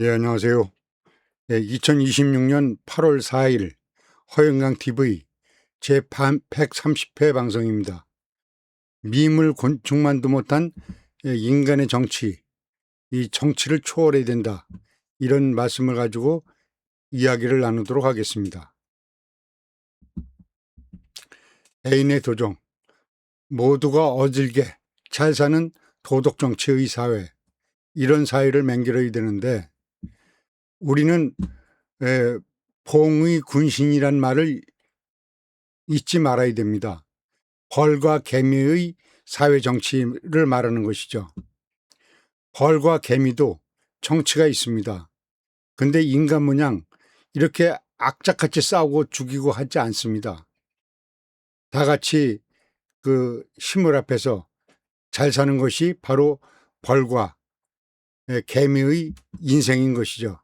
예, 안녕하세요. 2026년 8월 4일 허영강 TV 제 130회 방송입니다. 미물 곤충만도 못한 인간의 정치, 이 정치를 초월해야 된다. 이런 말씀을 가지고 이야기를 나누도록 하겠습니다. 애인의 도정, 모두가 어질게 잘 사는 도덕 정치의 사회, 이런 사회를 만들어야 되는데 우리는 봉의 군신이란 말을 잊지 말아야 됩니다. 벌과 개미의 사회 정치를 말하는 것이죠. 벌과 개미도 정치가 있습니다. 근데 인간 모양 이렇게 악착같이 싸우고 죽이고 하지 않습니다. 다 같이 그 식물 앞에서 잘 사는 것이 바로 벌과 개미의 인생인 것이죠.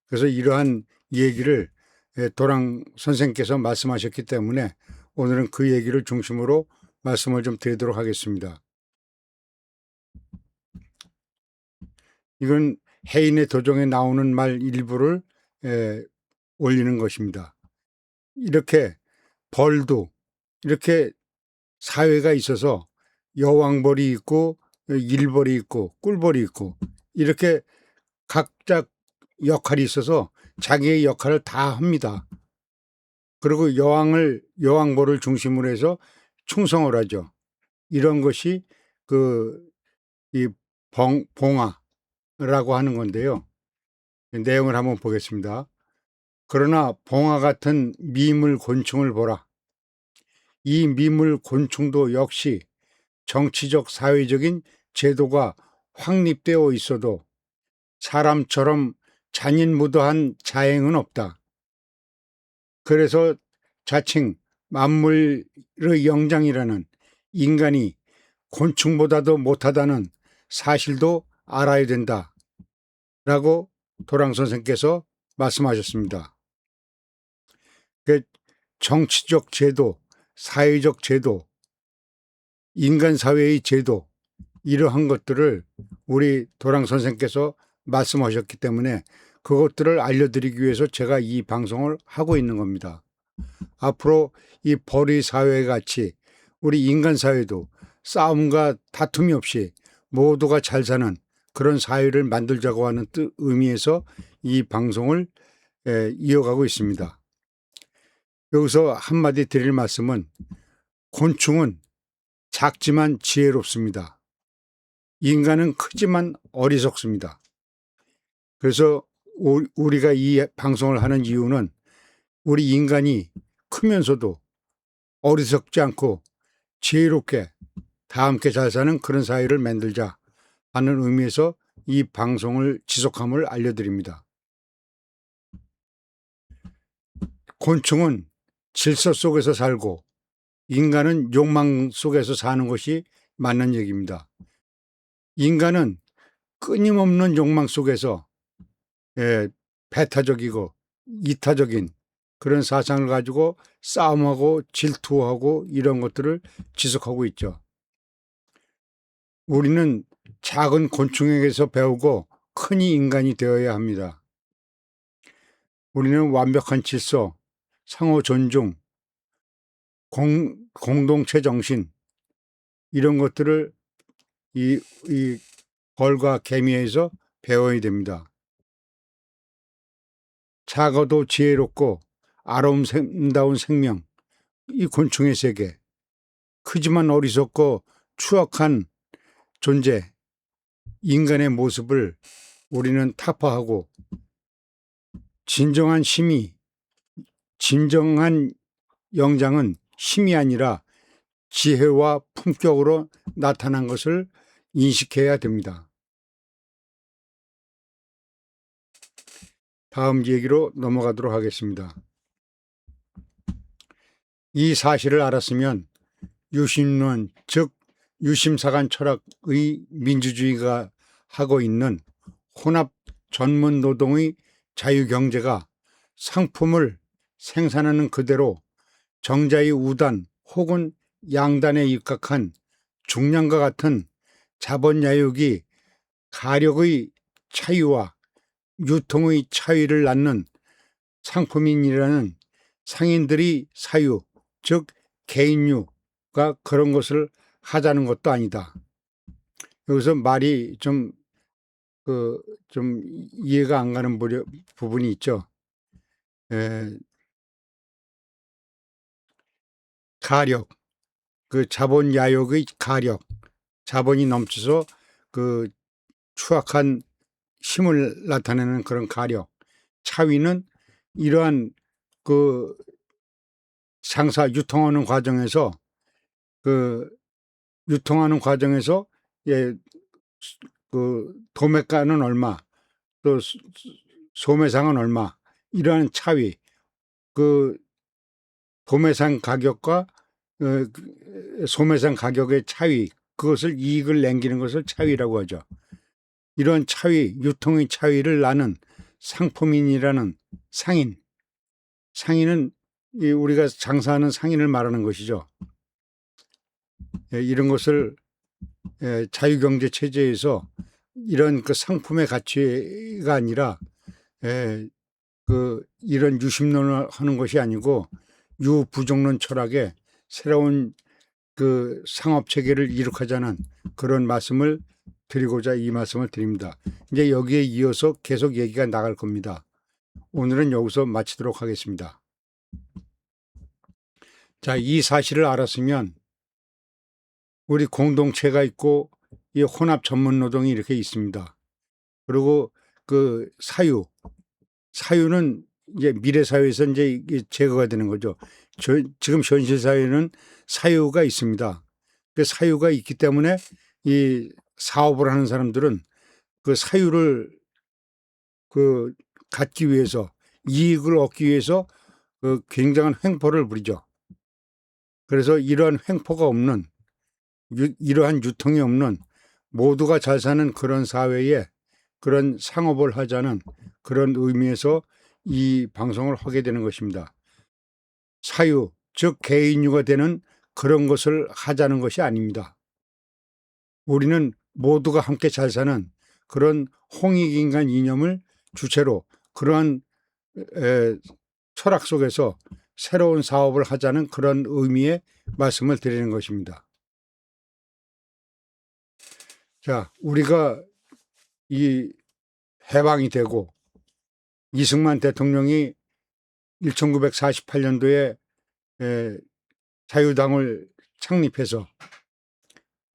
그래서 이러한 얘기를 도랑 선생께서 말씀하셨기 때문에 오늘은 그 얘기를 중심으로 말씀을 좀 드리도록 하겠습니다. 이건 해인의 도정에 나오는 말 일부를 올리는 것입니다. 이렇게 벌도 이렇게 사회가 있어서 여왕벌이 있고 일벌이 있고 꿀벌이 있고 이렇게 각자 역할이 있어서 자기의 역할을 다 합니다. 그리고 여왕벌을 중심으로 해서 충성을 하죠. 이런 것이 이 봉화라고 하는 건데요. 내용을 한번 보겠습니다. 그러나 봉화 같은 미물 곤충을 보라. 이 미물 곤충도 역시 정치적 사회적인 제도가 확립되어 있어도 사람처럼 잔인무도한 자행은 없다. 그래서 자칭 만물의 영장이라는 인간이 곤충보다도 못하다는 사실도 알아야 된다. 라고 도랑 선생께서 말씀하셨습니다. 정치적 제도, 사회적 제도, 인간 사회의 제도, 이러한 것들을 우리 도랑 선생께서 말씀하셨기 때문에 그것들을 알려드리기 위해서 제가 이 방송을 하고 있는 겁니다. 앞으로 이 벌의 사회 같이 우리 인간 사회도 싸움과 다툼이 없이 모두가 잘 사는 그런 사회를 만들자고 하는 의미에서 이 방송을 이어가고 있습니다. 여기서 한마디 드릴 말씀은 곤충은 작지만 지혜롭습니다. 인간은 크지만 어리석습니다. 그래서 우리가 이 방송을 하는 이유는 우리 인간이 크면서도 어리석지 않고 지혜롭게 다 함께 잘 사는 그런 사회를 만들자 하는 의미에서 이 방송을 지속함을 알려드립니다. 곤충은 질서 속에서 살고 인간은 욕망 속에서 사는 것이 맞는 얘기입니다. 인간은 끊임없는 욕망 속에서 배타적이고 이타적인 그런 사상을 가지고 싸움하고 질투하고 이런 것들을 지속하고 있죠. 우리는 작은 곤충에게서 배우고 큰 인간이 되어야 합니다. 우리는 완벽한 질서, 상호 존중, 공동체 정신 이런 것들을 이 벌과 개미에서 배워야 됩니다. 작아도 지혜롭고 아름다운 생명, 이 곤충의 세계, 크지만 어리석고 추악한 존재, 인간의 모습을 우리는 타파하고 진정한 영장은 힘이 아니라 지혜와 품격으로 나타난 것을 인식해야 됩니다. 다음 얘기로 넘어가도록 하겠습니다. 이 사실을 알았으면 유신론, 즉 유심사관 철학의 민주주의가 하고 있는 혼합 전문 노동의 자유경제가 상품을 생산하는 그대로 정자의 우단 혹은 양단에 입각한 중량과 같은 자본야욕이 가력의 차이와 유통의 차이를 낳는 상품인이라는 상인들이 사유, 즉 개인유가 그런 것을 하자는 것도 아니다. 여기서 말이 좀 이해가 안 가는 부분이 있죠. 가력, 그 자본 야욕의 가력, 자본이 넘쳐서 그 추악한 힘을 나타내는 그런 가력. 차위는 이러한 그 장사 유통하는 과정에서 예, 그 도매가는 얼마, 또 소매상은 얼마, 이러한 차위, 그 도매상 가격과 소매상 가격의 차위, 그것을 이익을 남기는 것을 차위라고 하죠. 이런 차위, 유통의 차위를 나는 상품인이라는 상인은 우리가 장사하는 상인을 말하는 것이죠. 이런 것을 자유경제 체제에서 이런 그 상품의 가치가 아니라 이런 유심론을 하는 것이 아니고 유부족론 철학의 새로운 그 상업 체계를 이룩하자는 그런 말씀을 드리고자 이 말씀을 드립니다. 이제 여기에 이어서 계속 얘기가 나갈 겁니다. 오늘은 여기서 마치도록 하겠습니다. 자, 이 사실을 알았으면 우리 공동체가 있고 이 혼합 전문 노동이 이렇게 있습니다. 그리고 그 사유는 이제 미래 사회에서 이제 제거가 되는 거죠. 지금 현실 사회는 사유가 있습니다. 그 사유가 있기 때문에 이 사업을 하는 사람들은 그 사유를 갖기 위해서 이익을 얻기 위해서 굉장한 횡포를 부리죠. 그래서 이러한 횡포가 없는 이러한 유통이 없는 모두가 잘 사는 그런 사회에 그런 상업을 하자는 그런 의미에서 이 방송을 하게 되는 것입니다. 사유, 즉 개인유가 되는 그런 것을 하자는 것이 아닙니다. 우리는 모두가 함께 잘 사는 그런 홍익인간 이념을 주체로 그러한 철학 속에서 새로운 사업을 하자는 그런 의미의 말씀을 드리는 것입니다. 자, 우리가 이 해방이 되고 이승만 대통령이 1948년도에 자유당을 창립해서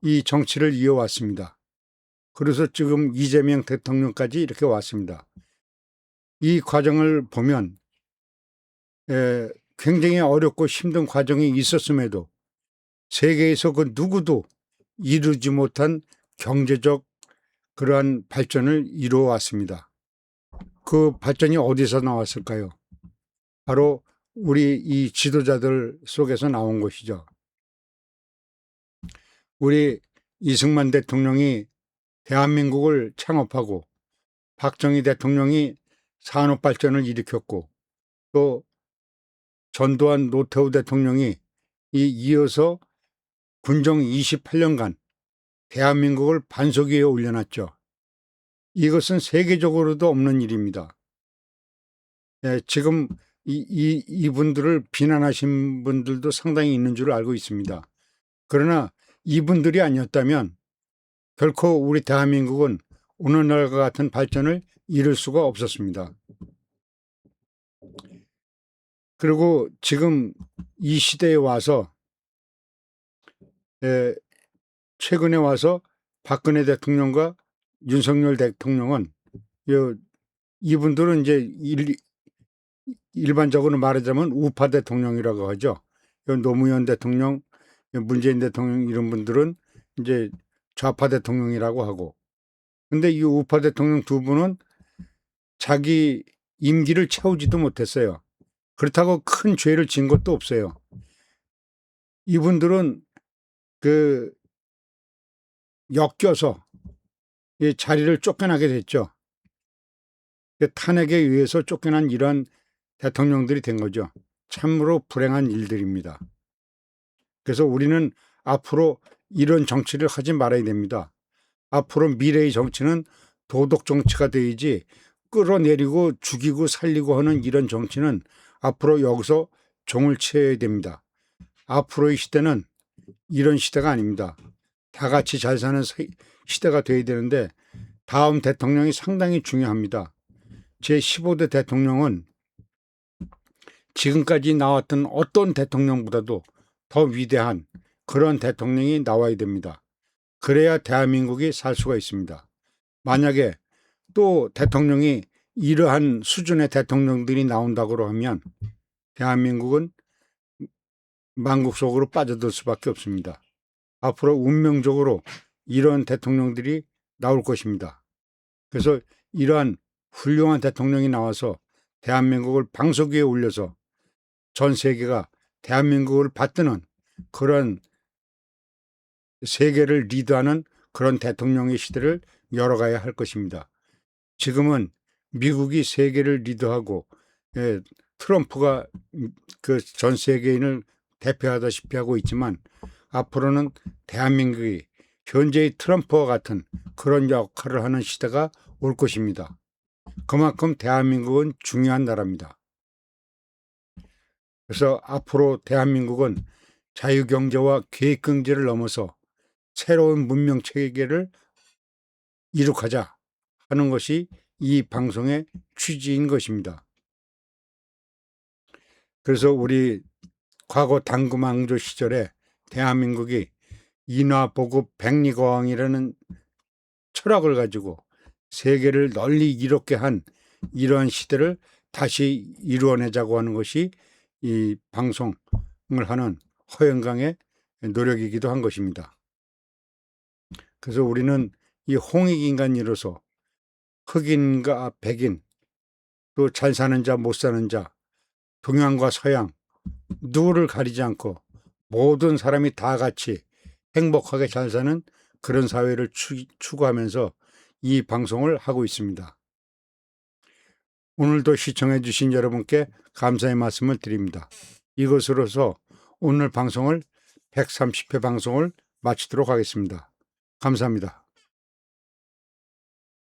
이 정치를 이어왔습니다. 그래서 지금 이재명 대통령까지 이렇게 왔습니다. 이 과정을 보면 굉장히 어렵고 힘든 과정이 있었음에도 세계에서 그 누구도 이루지 못한 경제적 그러한 발전을 이루어 왔습니다. 그 발전이 어디서 나왔을까요? 바로 우리 이 지도자들 속에서 나온 것이죠. 우리 이승만 대통령이 대한민국을 창업하고 박정희 대통령이 산업 발전을 일으켰고 또 전두환 노태우 대통령이 이어서 군정 28년간 대한민국을 반석 위에 올려놨죠. 이것은 세계적으로도 없는 일입니다. 지금 이분들을 비난하신 분들도 상당히 있는 줄 알고 있습니다. 그러나 이분들이 아니었다면 결코 우리 대한민국은 오늘날과 같은 발전을 이룰 수가 없었습니다. 그리고 지금 이 시대에 와서 최근에 와서 박근혜 대통령과 윤석열 대통령은 이분들은 이제 일반적으로 말하자면 우파 대통령이라고 하죠. 노무현 대통령, 문재인 대통령 이런 분들은 이제 좌파 대통령이라고 하고. 근데 이 우파 대통령 두 분은 자기 임기를 채우지도 못했어요. 그렇다고 큰 죄를 진 것도 없어요. 이분들은 엮여서 이 자리를 쫓겨나게 됐죠. 탄핵에 의해서 쫓겨난 이러한 대통령들이 된 거죠. 참으로 불행한 일들입니다. 그래서 우리는 앞으로 이런 정치를 하지 말아야 됩니다. 앞으로 미래의 정치는 도덕 정치가 되지 끌어내리고 죽이고 살리고 하는 이런 정치는 앞으로 여기서 종을 치어야 됩니다. 앞으로의 시대는 이런 시대가 아닙니다. 다 같이 잘 사는 시대가 돼야 되는데 다음 대통령이 상당히 중요합니다. 제15대 대통령은 지금까지 나왔던 어떤 대통령보다도 더 위대한 그런 대통령이 나와야 됩니다. 그래야 대한민국이 살 수가 있습니다. 만약에 또 대통령이 이러한 수준의 대통령들이 나온다고 하면 대한민국은 망국 속으로 빠져들 수밖에 없습니다. 앞으로 운명적으로 이런 대통령들이 나올 것입니다. 그래서 이러한 훌륭한 대통령이 나와서 대한민국을 방석 위에 올려서 전 세계가 대한민국을 받드는 그런 세계를 리드하는 그런 대통령의 시대를 열어가야 할 것입니다. 지금은 미국이 세계를 리드하고 트럼프가 그 전 세계인을 대표하다시피 하고 있지만 앞으로는 대한민국이 현재의 트럼프와 같은 그런 역할을 하는 시대가 올 것입니다. 그만큼 대한민국은 중요한 나라입니다. 그래서 앞으로 대한민국은 자유경제와 계획경제를 넘어서 새로운 문명체계를 이룩하자 하는 것이 이 방송의 취지인 것입니다. 그래서 우리 과거 당금왕조 시절에 대한민국이 인화보급 백리거왕이라는 철학을 가지고 세계를 널리 이롭게 한 이러한 시대를 다시 이루어내자고 하는 것이 이 방송을 하는 허영강의 노력이기도 한 것입니다. 그래서 우리는 이 홍익인간으로서 흑인과 백인, 또 잘 사는 자, 못 사는 자, 동양과 서양, 누구를 가리지 않고 모든 사람이 다 같이 행복하게 잘 사는 그런 사회를 추구하면서 이 방송을 하고 있습니다. 오늘도 시청해 주신 여러분께 감사의 말씀을 드립니다. 이것으로서 오늘 방송을 130회 방송을 마치도록 하겠습니다. 감사합니다.